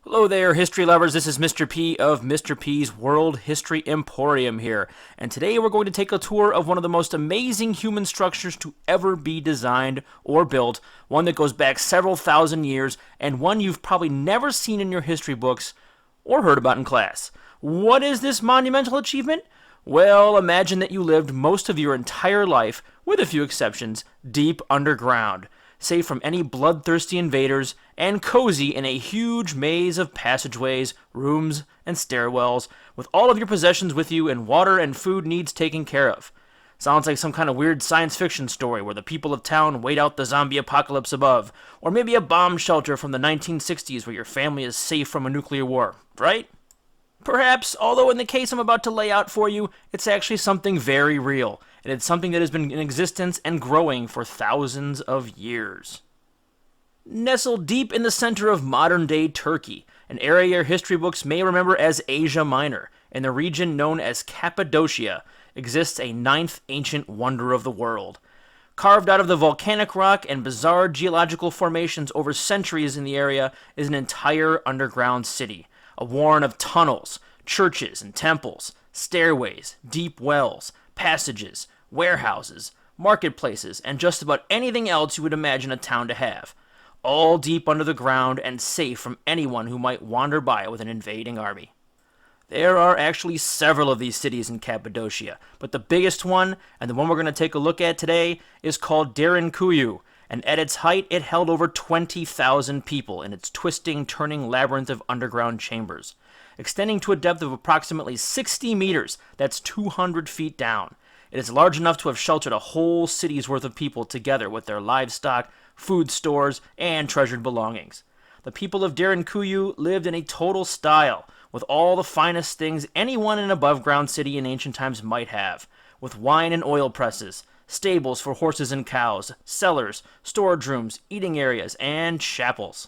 Hello there, history lovers. This is Mr. P of Mr. P's World History Emporium here. And today we're going to take a tour of one of the most amazing human structures to ever be designed or built, one that goes back several thousand years, and one you've probably never seen in your history books or heard about in class. What is this monumental achievement? Well, imagine that you lived most of your entire life, with a few exceptions, deep underground, safe from any bloodthirsty invaders, and cozy in a huge maze of passageways, rooms, and stairwells, with all of your possessions with you and water and food needs taken care of. Sounds like some kind of weird science fiction story where the people of town wait out the zombie apocalypse above, or maybe a bomb shelter from the 1960s where your family is safe from a nuclear war, right? Perhaps, although in the case I'm about to lay out for you, it's actually something very real, and it's something that has been in existence and growing for thousands of years. Nestled deep in the center of modern-day Turkey, an area your history books may remember as Asia Minor, in the region known as Cappadocia, exists a ninth ancient wonder of the world. Carved out of the volcanic rock and bizarre geological formations over centuries in the area is an entire underground city, a warren of tunnels, churches and temples, stairways, deep wells, passages, warehouses, marketplaces, and just about anything else you would imagine a town to have, all deep under the ground and safe from anyone who might wander by with an invading army. There are actually several of these cities in Cappadocia, but the biggest one, and the one we're going to take a look at today, is called Derinkuyu, and at its height it held over 20,000 people in its twisting, turning labyrinth of underground chambers, extending to a depth of approximately 60 meters, that's 200 feet down. It is large enough to have sheltered a whole city's worth of people together with their livestock, food stores, and treasured belongings. The people of Derinkuyu lived in a total style, with all the finest things anyone in an above-ground city in ancient times might have, with wine and oil presses, stables for horses and cows, cellars, storage rooms, eating areas, and chapels.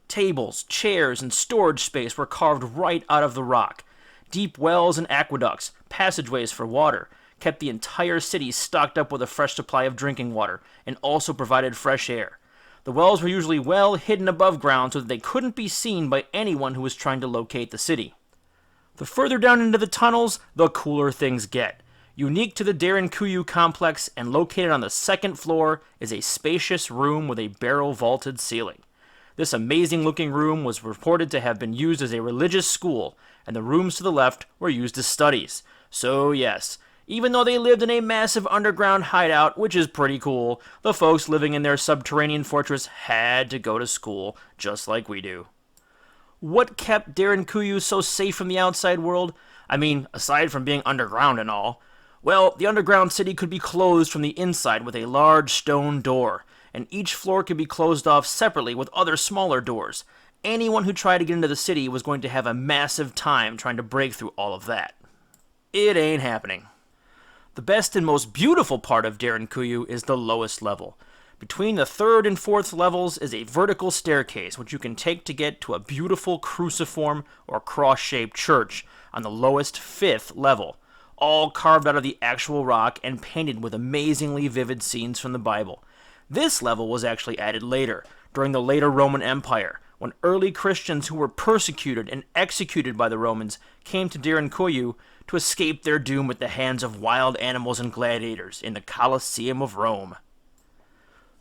Tables, chairs, and storage space were carved right out of the rock. Deep wells and aqueducts, passageways for water, kept the entire city stocked up with a fresh supply of drinking water, and also provided fresh air. The wells were usually well hidden above ground so that they couldn't be seen by anyone who was trying to locate the city. The further down into the tunnels, the cooler things get. Unique to the Derinkuyu complex and located on the second floor is a spacious room with a barrel-vaulted ceiling. This amazing-looking room was reported to have been used as a religious school, and the rooms to the left were used as studies. So yes, even though they lived in a massive underground hideout, which is pretty cool, the folks living in their subterranean fortress had to go to school, just like we do. What kept Derinkuyu so safe from the outside world? I mean, aside from being underground and all. Well, the underground city could be closed from the inside with a large stone door, and each floor could be closed off separately with other smaller doors. Anyone who tried to get into the city was going to have a massive time trying to break through all of that. It ain't happening. The best and most beautiful part of Derinkuyu is the lowest level. Between the third and fourth levels is a vertical staircase which you can take to get to a beautiful cruciform or cross-shaped church on the lowest fifth level, all carved out of the actual rock and painted with amazingly vivid scenes from the Bible. This level was actually added later, during the later Roman Empire, when early Christians who were persecuted and executed by the Romans came to Derinkuyu to escape their doom at the hands of wild animals and gladiators in the Colosseum of Rome.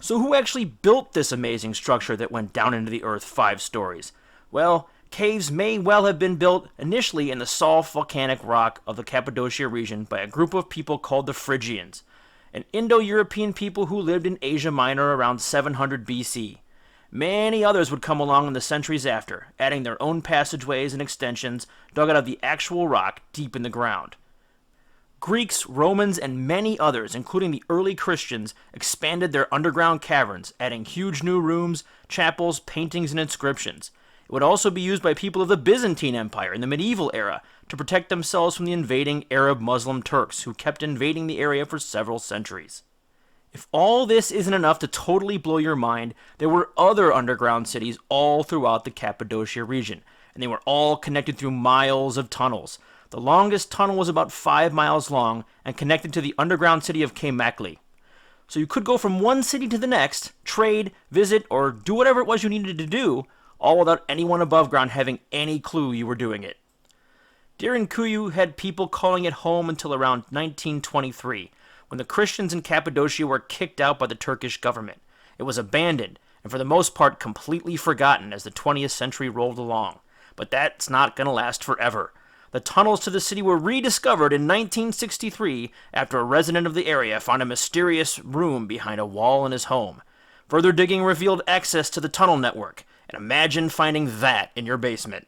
So who actually built this amazing structure that went down into the earth 5 stories? Well, caves may well have been built initially in the soft volcanic rock of the Cappadocia region by a group of people called the Phrygians, an Indo-European people who lived in Asia Minor around 700 BC. Many others would come along in the centuries after, adding their own passageways and extensions dug out of the actual rock deep in the ground. Greeks, Romans, and many others, including the early Christians, expanded their underground caverns, adding huge new rooms, chapels, paintings, and inscriptions. It would also be used by people of the Byzantine Empire in the medieval era to protect themselves from the invading Arab Muslim Turks who kept invading the area for several centuries. If all this isn't enough to totally blow your mind, there were other underground cities all throughout the Cappadocia region, and they were all connected through miles of tunnels. The longest tunnel was about 5 miles long and connected to the underground city of Kaymakli. So you could go from one city to the next, trade, visit, or do whatever it was you needed to do, all without anyone above ground having any clue you were doing it. Derinkuyu had people calling it home until around 1923, when the Christians in Cappadocia were kicked out by the Turkish government. It was abandoned, and for the most part completely forgotten as the 20th century rolled along. But that's not going to last forever. The tunnels to the city were rediscovered in 1963 after a resident of the area found a mysterious room behind a wall in his home. Further digging revealed access to the tunnel network, and imagine finding that in your basement.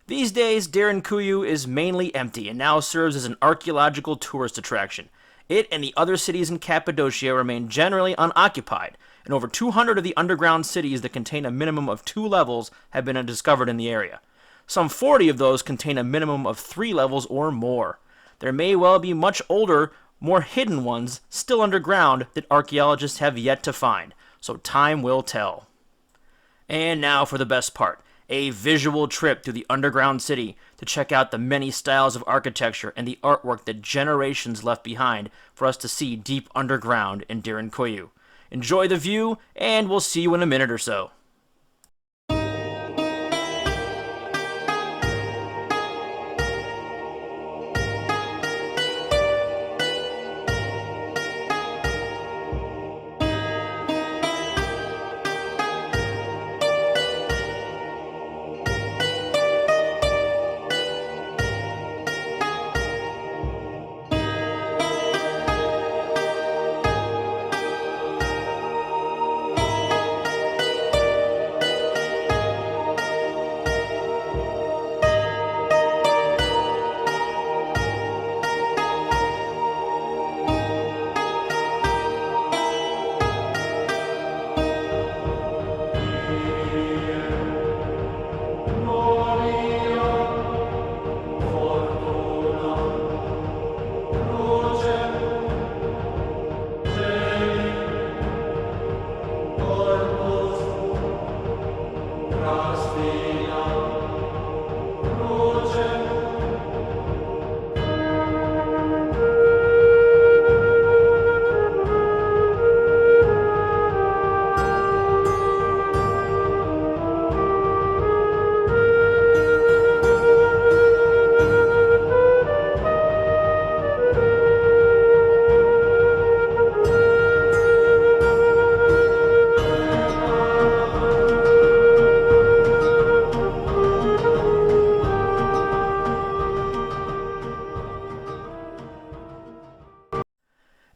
These days, Derinkuyu is mainly empty and now serves as an archaeological tourist attraction. It and the other cities in Cappadocia remain generally unoccupied, and over 200 of the underground cities that contain a minimum of 2 levels have been discovered in the area. Some 40 of those contain a minimum of 3 levels or more. There may well be much older, more hidden ones still underground that archaeologists have yet to find, so time will tell. And now for the best part. A visual trip to the underground city to check out the many styles of architecture and the artwork that generations left behind for us to see deep underground in Derinkuyu. Enjoy the view, and we'll see you in a minute or so.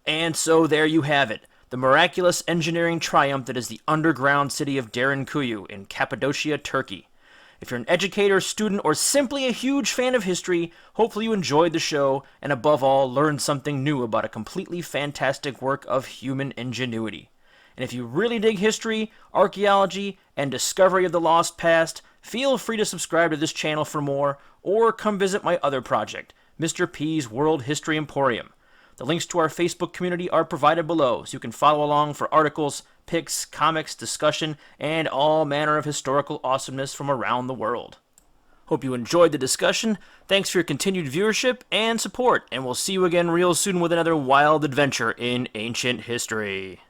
And so there you have it, the miraculous engineering triumph that is the underground city of Derinkuyu in Cappadocia, Turkey. If you're an educator, student, or simply a huge fan of history, hopefully you enjoyed the show, and above all, learned something new about a completely fantastic work of human ingenuity. And if you really dig history, archaeology, and discovery of the lost past, feel free to subscribe to this channel for more, or come visit my other project, Mr. P's World History Emporium. The links to our Facebook community are provided below, so you can follow along for articles, pics, comics, discussion, and all manner of historical awesomeness from around the world. Hope you enjoyed the discussion. Thanks for your continued viewership and support, and we'll see you again real soon with another wild adventure in ancient history.